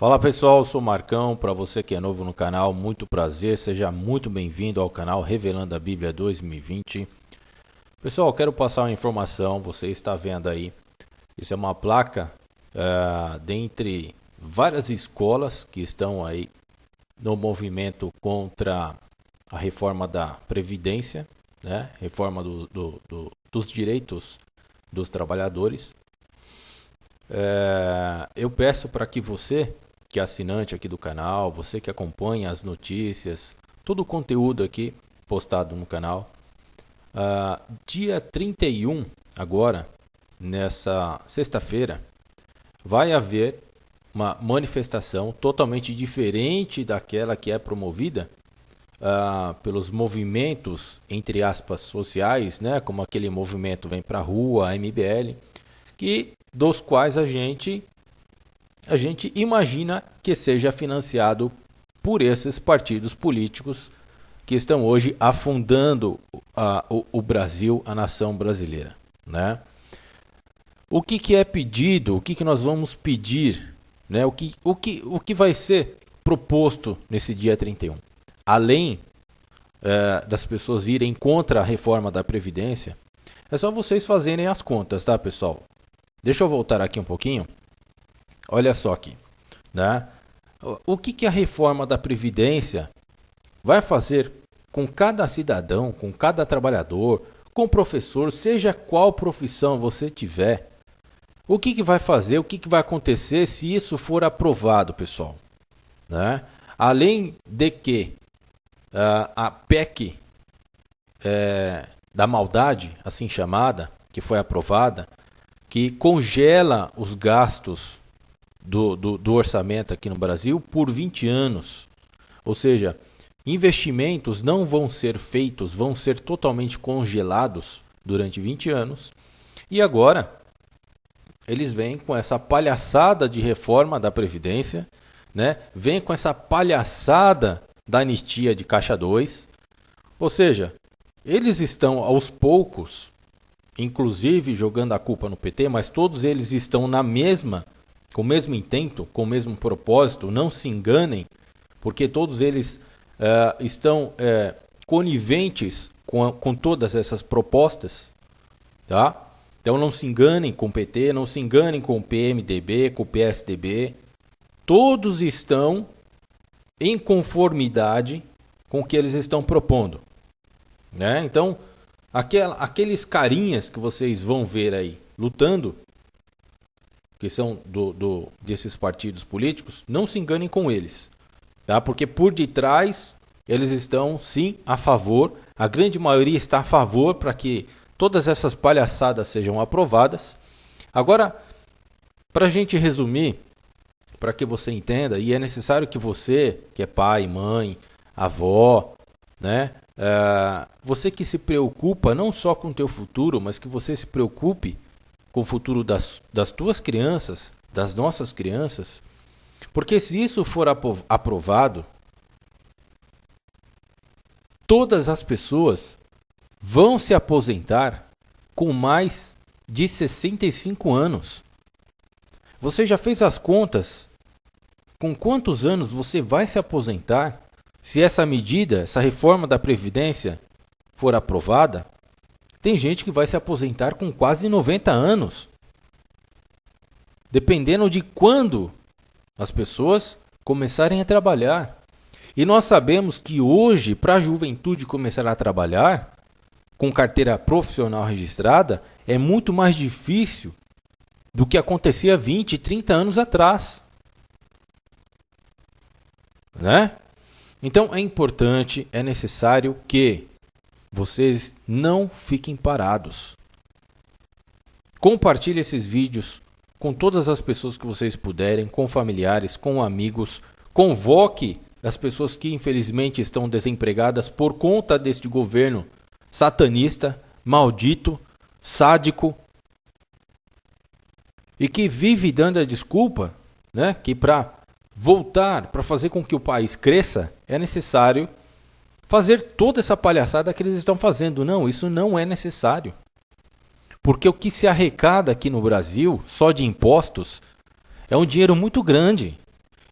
Fala pessoal, eu sou o Marcão, para você que é novo no canal, muito prazer, seja muito bem-vindo ao canal Revelando a Bíblia 2020. Pessoal, eu quero passar uma informação, você está vendo aí, isso é uma placa dentre várias escolas que estão aí no movimento contra a reforma da Previdência, né? Reforma dos direitos dos trabalhadores. Eu peço para que você, que é assinante aqui do canal, você que acompanha as notícias, todo o conteúdo aqui postado no canal, dia 31, agora, nessa sexta-feira, vai haver uma manifestação totalmente diferente daquela que é promovida pelos movimentos, entre aspas, sociais, né? Como aquele movimento Vem Pra Rua, a MBL, dos quais a gente imagina que seja financiado por esses partidos políticos que estão hoje afundando o Brasil, a nação brasileira, né? O que é pedido, o que nós vamos pedir, né? O que vai ser proposto nesse dia 31? Além das pessoas irem contra a reforma da Previdência, é só vocês fazerem as contas, tá, pessoal? Deixa eu voltar aqui um pouquinho. Olha só aqui, né? O que a reforma da Previdência vai fazer com cada cidadão, com cada trabalhador, com o professor, seja qual profissão você tiver? O que vai fazer, o que vai acontecer se isso for aprovado, pessoal? Né? Além de que a PEC da maldade, assim chamada, que foi aprovada, que congela os gastos do orçamento aqui no Brasil por 20 anos. Ou seja, investimentos não vão ser feitos, vão ser totalmente congelados durante 20 anos. E agora, eles vêm com essa palhaçada de reforma da Previdência, né? Vêm com essa palhaçada da anistia de Caixa 2. Ou seja, eles estão aos poucos, inclusive jogando a culpa no PT, mas todos eles estão com o mesmo intento, com o mesmo propósito. Não se enganem, porque todos eles estão coniventes com todas essas propostas, tá? Então não se enganem com o PT, não se enganem com o PMDB, com o PSDB. Todos estão em conformidade com o que eles estão propondo, né? Então, aqueles carinhas que vocês vão ver aí lutando, que são desses partidos políticos, não se enganem com eles, tá? Porque por detrás eles estão sim a favor, a grande maioria está a favor para que todas essas palhaçadas sejam aprovadas. Agora, para a gente resumir, para que você entenda, e é necessário que você, que é pai, mãe, avó, né? Você que se preocupa não só com o teu futuro, mas que você se preocupe com o futuro das tuas crianças, das nossas crianças, porque se isso for aprovado, todas as pessoas vão se aposentar com mais de 65 anos. Você já fez as contas? Com quantos anos você vai se aposentar se essa medida, essa reforma da Previdência for aprovada? Tem gente que vai se aposentar com quase 90 anos. Dependendo de quando as pessoas começarem a trabalhar. E nós sabemos que hoje, para a juventude começar a trabalhar, com carteira profissional registrada, é muito mais difícil do que acontecia 20, 30 anos atrás. Né? Então é importante, é necessário que vocês não fiquem parados. Compartilhe esses vídeos com todas as pessoas que vocês puderem, com familiares, com amigos. Convoque as pessoas que infelizmente estão desempregadas por conta deste governo satanista, maldito, sádico, e que vive dando a desculpa, né, que para voltar, para fazer com que o país cresça, é necessário fazer toda essa palhaçada que eles estão fazendo. Não, isso não é necessário. Porque o que se arrecada aqui no Brasil, só de impostos, é um dinheiro muito grande.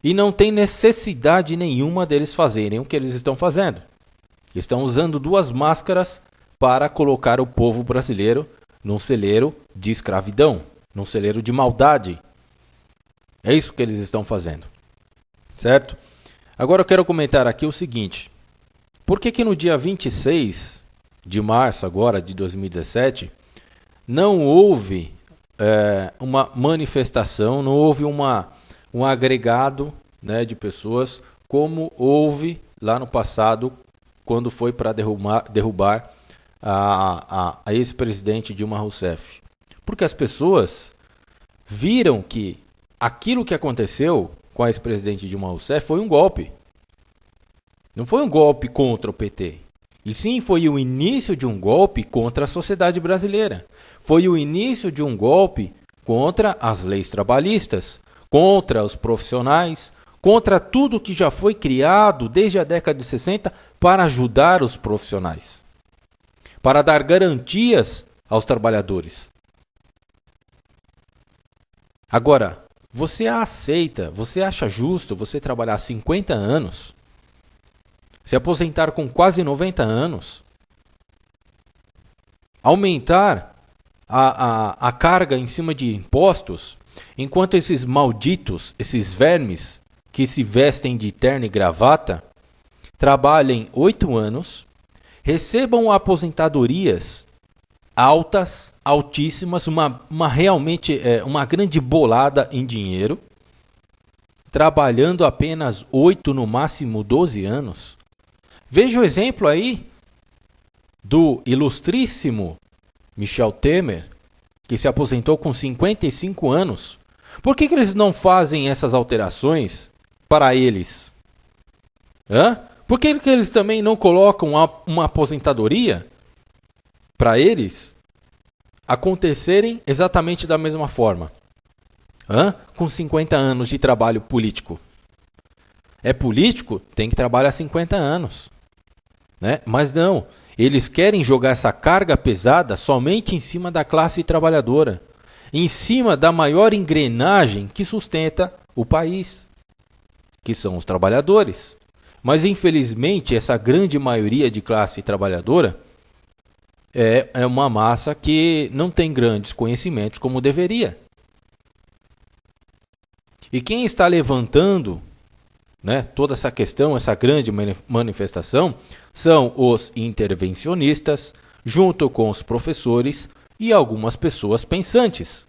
E não tem necessidade nenhuma deles fazerem o que eles estão fazendo. Estão usando duas máscaras para colocar o povo brasileiro num celeiro de escravidão, num celeiro de maldade. É isso que eles estão fazendo. Certo? Agora eu quero comentar aqui o seguinte. Por que no dia 26 de março agora de 2017 não houve uma manifestação, não houve um agregado, né, de pessoas como houve lá no passado quando foi para derrubar a ex-presidente Dilma Rousseff? Porque as pessoas viram que aquilo que aconteceu com a ex-presidente Dilma Rousseff foi um golpe. Não foi um golpe contra o PT. E sim, foi o início de um golpe contra a sociedade brasileira. Foi o início de um golpe contra as leis trabalhistas, contra os profissionais, contra tudo que já foi criado desde a década de 60 para ajudar os profissionais, para dar garantias aos trabalhadores. Agora, você aceita, você acha justo você trabalhar 50 anos, se aposentar com quase 90 anos, aumentar a carga em cima de impostos, enquanto esses malditos, esses vermes que se vestem de terno e gravata, trabalhem 8 anos, recebam aposentadorias altas, altíssimas, realmente uma grande bolada em dinheiro, trabalhando apenas 8, no máximo 12 anos. Veja o exemplo aí do ilustríssimo Michel Temer, que se aposentou com 55 anos. Por que eles não fazem essas alterações para eles? Por que eles também não colocam uma aposentadoria para eles acontecerem exatamente da mesma forma? Com 50 anos de trabalho político. É político? Tem que trabalhar 50 anos. Né? Mas não, eles querem jogar essa carga pesada somente em cima da classe trabalhadora, em cima da maior engrenagem que sustenta o país, que são os trabalhadores. Mas infelizmente essa grande maioria de classe trabalhadora é uma massa que não tem grandes conhecimentos como deveria. E quem está levantando, né, toda essa questão, essa grande manifestação, são os intervencionistas, junto com os professores e algumas pessoas pensantes,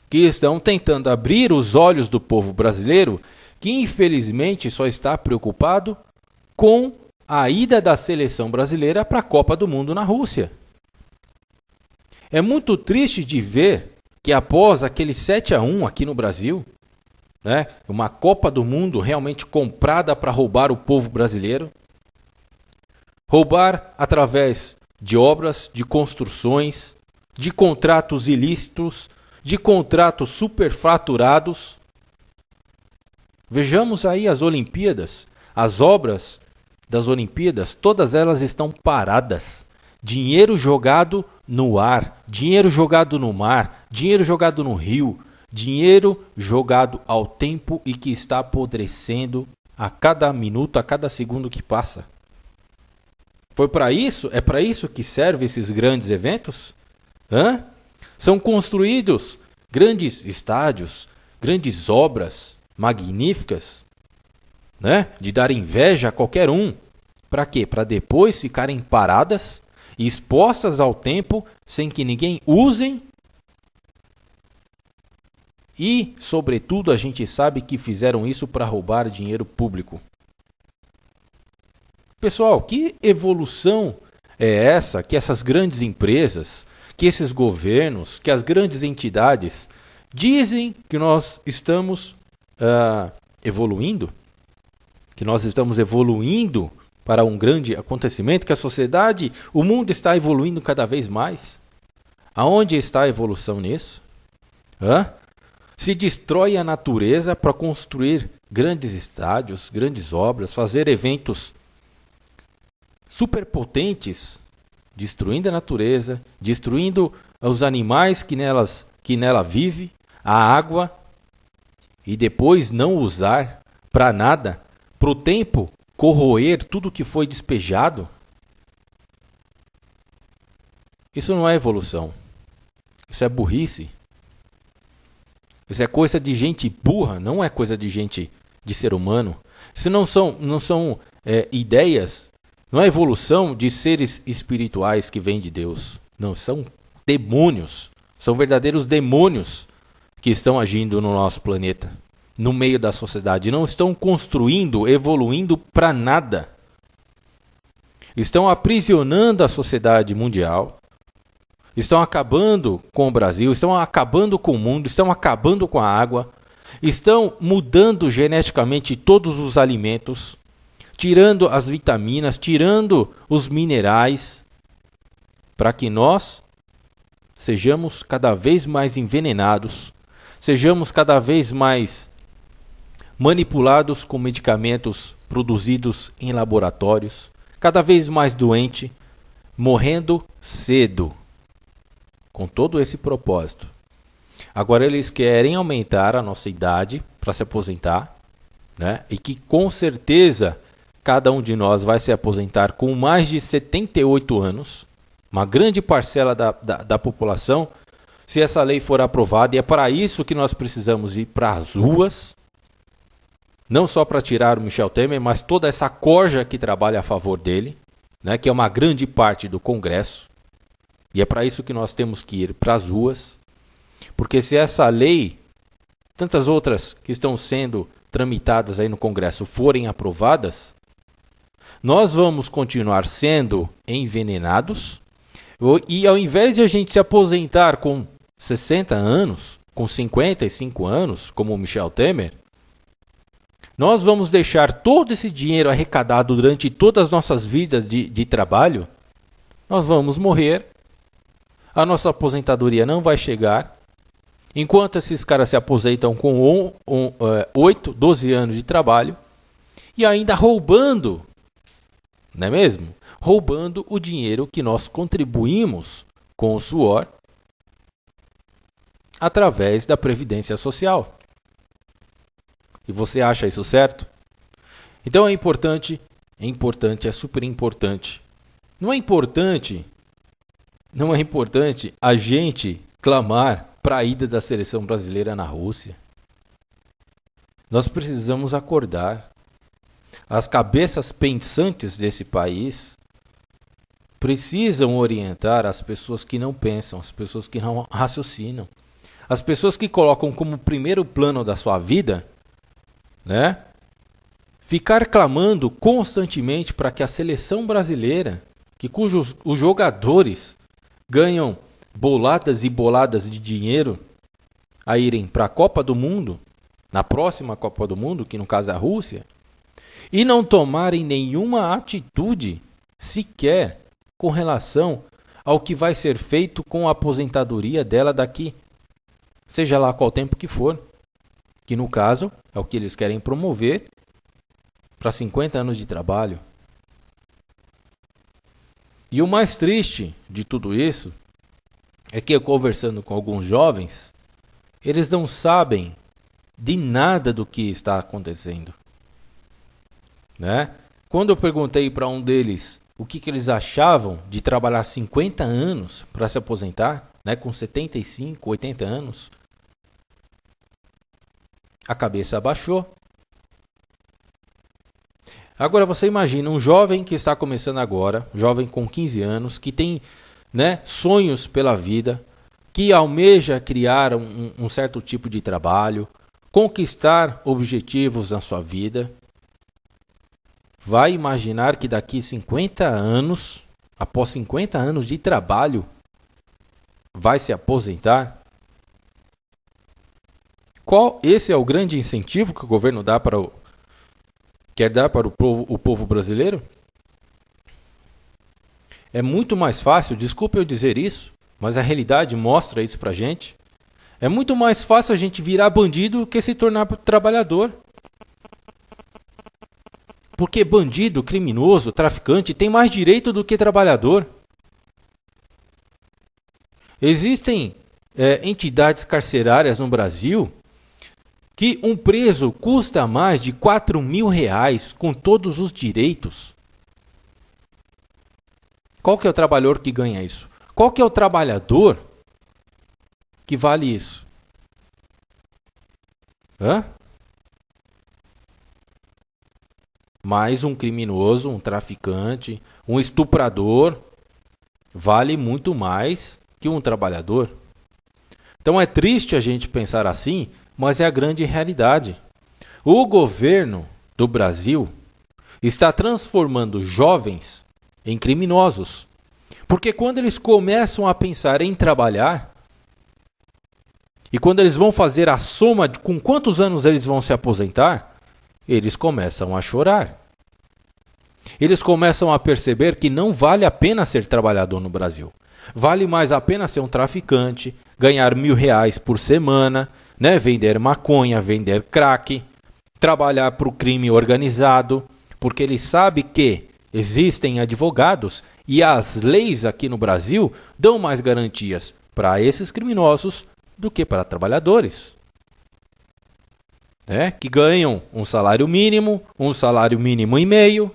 que estão tentando abrir os olhos do povo brasileiro, que infelizmente só está preocupado com a ida da seleção brasileira para a Copa do Mundo na Rússia. É muito triste de ver que após aquele 7-1 aqui no Brasil, né, uma Copa do Mundo realmente comprada para roubar o povo brasileiro, roubar através de obras, de construções, de contratos ilícitos, de contratos superfaturados. Vejamos aí as Olimpíadas, as obras das Olimpíadas, todas elas estão paradas. Dinheiro jogado no ar, dinheiro jogado no mar, dinheiro jogado no rio, dinheiro jogado ao tempo e que está apodrecendo a cada minuto, a cada segundo que passa. Foi para isso? É para isso que servem esses grandes eventos? São construídos grandes estádios, grandes obras magníficas, né? De dar inveja a qualquer um. Para quê? Para depois ficarem paradas, expostas ao tempo, sem que ninguém use. E, sobretudo, a gente sabe que fizeram isso para roubar dinheiro público. Pessoal, que evolução é essa que essas grandes empresas, que esses governos, que as grandes entidades dizem que nós estamos evoluindo? Que nós estamos evoluindo para um grande acontecimento, que a sociedade, o mundo está evoluindo cada vez mais? Aonde está a evolução nisso? Se destrói a natureza para construir grandes estádios, grandes obras, fazer eventos superpotentes, destruindo a natureza, destruindo os animais que nela vivem, a água, e depois não usar para nada, para o tempo corroer tudo que foi despejado? Isso não é evolução. Isso é burrice. Isso é coisa de gente burra, não é coisa de gente, de ser humano. Isso não são ideias, não é evolução de seres espirituais que vêm de Deus. Não, são demônios. São verdadeiros demônios que estão agindo no nosso planeta, no meio da sociedade. Não estão construindo, evoluindo para nada. Estão aprisionando a sociedade mundial. Estão acabando com o Brasil, estão acabando com o mundo, estão acabando com a água, estão mudando geneticamente todos os alimentos, tirando as vitaminas, tirando os minerais, para que nós sejamos cada vez mais envenenados, sejamos cada vez mais manipulados com medicamentos produzidos em laboratórios, cada vez mais doente, morrendo cedo. Com todo esse propósito. Agora eles querem aumentar a nossa idade para se aposentar, né? E que com certeza cada um de nós vai se aposentar com mais de 78 anos, uma grande parcela da população, se essa lei for aprovada. E é para isso que nós precisamos ir para as ruas, não só para tirar o Michel Temer, mas toda essa corja que trabalha a favor dele, né? Que é uma grande parte do Congresso. E é para isso que nós temos que ir para as ruas, porque se essa lei, tantas outras que estão sendo tramitadas aí no Congresso, forem aprovadas, nós vamos continuar sendo envenenados, e ao invés de a gente se aposentar com 60 anos, com 55 anos, como o Michel Temer, nós vamos deixar todo esse dinheiro arrecadado durante todas as nossas vidas de trabalho, nós vamos morrer. A nossa aposentadoria não vai chegar. Enquanto esses caras se aposentam com 8, 12 anos de trabalho e ainda roubando, não é mesmo? Roubando o dinheiro que nós contribuímos com o suor através da Previdência Social. E você acha isso certo? Então é importante, é super importante. Não é importante a gente clamar para a ida da seleção brasileira na Rússia. Nós precisamos acordar. As cabeças pensantes desse país precisam orientar as pessoas que não pensam, as pessoas que não raciocinam, as pessoas que colocam como primeiro plano da sua vida, né, ficar clamando constantemente para que a seleção brasileira, cujos os jogadores ganham boladas e boladas de dinheiro a irem para a Copa do Mundo, na próxima Copa do Mundo, que no caso é a Rússia, e não tomarem nenhuma atitude sequer com relação ao que vai ser feito com a aposentadoria dela daqui, seja lá qual tempo que for, que no caso é o que eles querem promover para 50 anos de trabalho. E o mais triste de tudo isso é que, eu conversando com alguns jovens, eles não sabem de nada do que está acontecendo, né? Quando eu perguntei para um deles o que eles achavam de trabalhar 50 anos para se aposentar, né, com 75, 80 anos, a cabeça abaixou. Agora você imagina um jovem que está começando agora, um jovem com 15 anos, que tem, né, sonhos pela vida, que almeja criar um certo tipo de trabalho, conquistar objetivos na sua vida. Vai imaginar que daqui 50 anos, após 50 anos de trabalho, vai se aposentar? Esse é o grande incentivo que o governo quer dar para o povo brasileiro? É muito mais fácil, desculpe eu dizer isso, mas a realidade mostra isso pra gente. É muito mais fácil a gente virar bandido do que se tornar trabalhador. Porque bandido, criminoso, traficante tem mais direito do que trabalhador. Existem entidades carcerárias no Brasil que um preso custa mais de R$ 4.000 com todos os direitos. Qual que é o trabalhador que ganha isso? Qual que é o trabalhador que vale isso? Mais um criminoso, um traficante, um estuprador, vale muito mais que um trabalhador. Então é triste a gente pensar assim, mas é a grande realidade. O governo do Brasil está transformando jovens em criminosos. Porque quando eles começam a pensar em trabalhar, e quando eles vão fazer a soma de com quantos anos eles vão se aposentar, eles começam a chorar. Eles começam a perceber que não vale a pena ser trabalhador no Brasil. Vale mais a pena ser um traficante, ganhar R$ 1.000 por semana, né? Vender maconha, vender crack, trabalhar para o crime organizado, porque ele sabe que existem advogados e as leis aqui no Brasil dão mais garantias para esses criminosos do que para trabalhadores. Que ganham um salário mínimo e meio.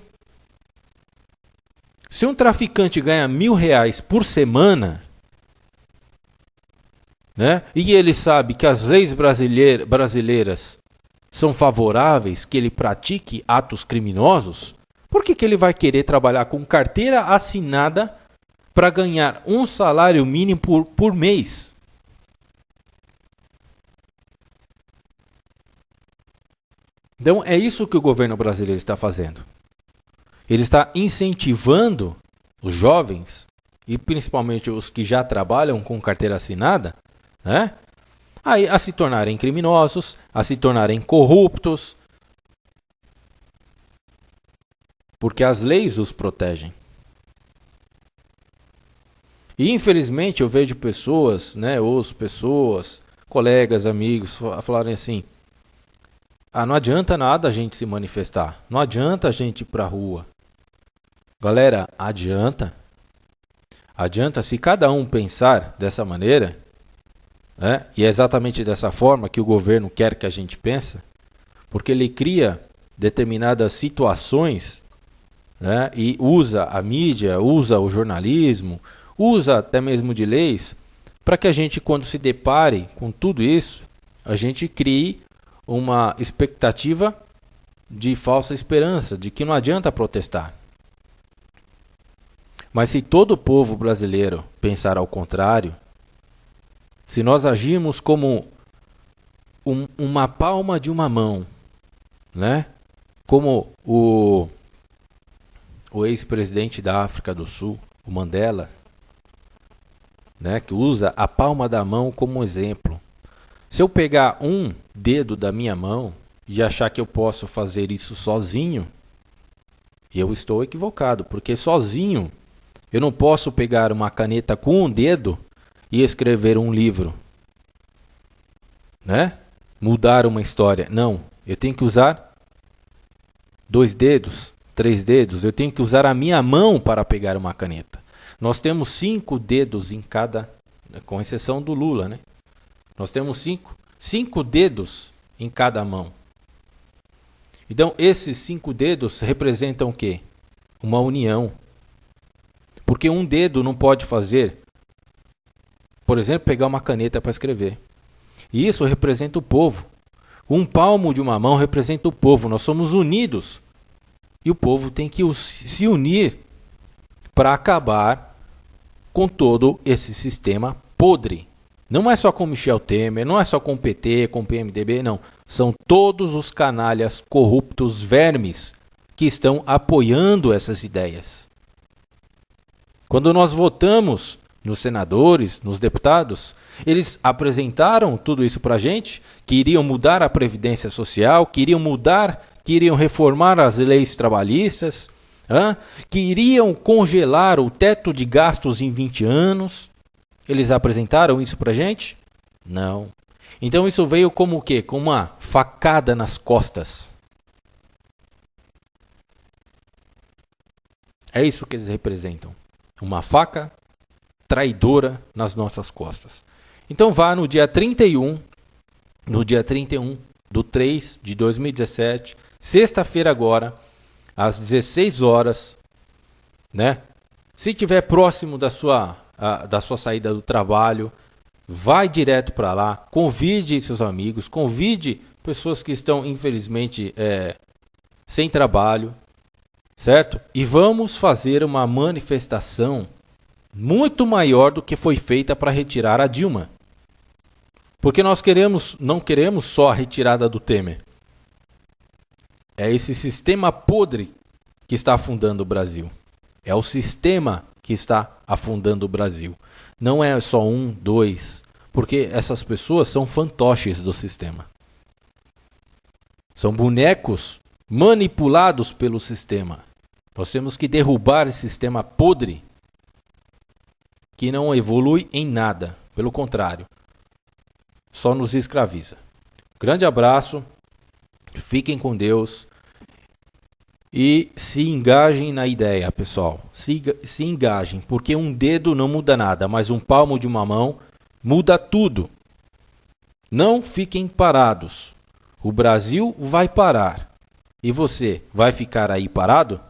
Se um traficante ganha R$ 1.000 por semana, e ele sabe que as leis brasileiras são favoráveis que ele pratique atos criminosos, por que ele vai querer trabalhar com carteira assinada para ganhar um salário mínimo por mês? Então é isso que o governo brasileiro está fazendo. Ele está incentivando os jovens, e principalmente os que já trabalham com carteira assinada, a se tornarem criminosos, a se tornarem corruptos, porque as leis os protegem. E infelizmente eu vejo pessoas, ouço pessoas, colegas, amigos, falarem assim: não adianta nada a gente se manifestar, não adianta a gente ir para a rua. Galera, adianta. Adianta se cada um pensar dessa maneira, e é exatamente dessa forma que o governo quer que a gente pense, porque ele cria determinadas situações, e usa a mídia, usa o jornalismo, usa até mesmo de leis, para que a gente, quando se depare com tudo isso, a gente crie uma expectativa de falsa esperança, de que não adianta protestar. Mas se todo o povo brasileiro pensar ao contrário, se nós agirmos como uma palma de uma mão, como o ex-presidente da África do Sul, o Mandela, que usa a palma da mão como exemplo. Se eu pegar um dedo da minha mão e achar que eu posso fazer isso sozinho, eu estou equivocado, porque sozinho eu não posso pegar uma caneta com um dedo e escrever um livro, mudar uma história. Não, eu tenho que usar 2 dedos, 3 dedos, eu tenho que usar a minha mão para pegar uma caneta. Nós temos 5 dedos em cada, com exceção do Lula, Nós temos 5 dedos em cada mão. Então, esses 5 dedos representam o quê? Uma união. Porque um dedo não pode fazer, por exemplo, pegar uma caneta para escrever. E isso representa o povo. Um palmo de uma mão representa o povo. Nós somos unidos. E o povo tem que se unir para acabar com todo esse sistema podre. Não é só com Michel Temer, não é só com o PT, com o PMDB, não. São todos os canalhas corruptos vermes que estão apoiando essas ideias. Quando nós votamos nos senadores, nos deputados, eles apresentaram tudo isso para a gente, que iriam mudar a Previdência Social, que iriam reformar as leis trabalhistas, que iriam congelar o teto de gastos em 20 anos. Eles apresentaram isso para a gente? Não. Então isso veio como o quê? Com uma facada nas costas. É isso que eles representam. Uma faca traidora nas nossas costas. Então vá no dia 31, do 3 de 2017, sexta-feira agora, às 16 horas, né? Se estiver próximo da sua saída do trabalho, vai direto para lá, convide seus amigos, convide pessoas que estão, infelizmente, sem trabalho, certo? E vamos fazer uma manifestação muito maior do que foi feita para retirar a Dilma. Porque nós não queremos só a retirada do Temer. É esse sistema podre que está afundando o Brasil. É o sistema que está afundando o Brasil. Não é só um, dois, porque essas pessoas são fantoches do sistema. São bonecos manipulados pelo sistema. Nós temos que derrubar esse sistema podre que não evolui em nada. Pelo contrário, só nos escraviza. Grande abraço, fiquem com Deus e se engajem na ideia, pessoal. Se engajem, porque um dedo não muda nada, mas um palmo de uma mão muda tudo. Não fiquem parados. O Brasil vai parar. E você vai ficar aí parado?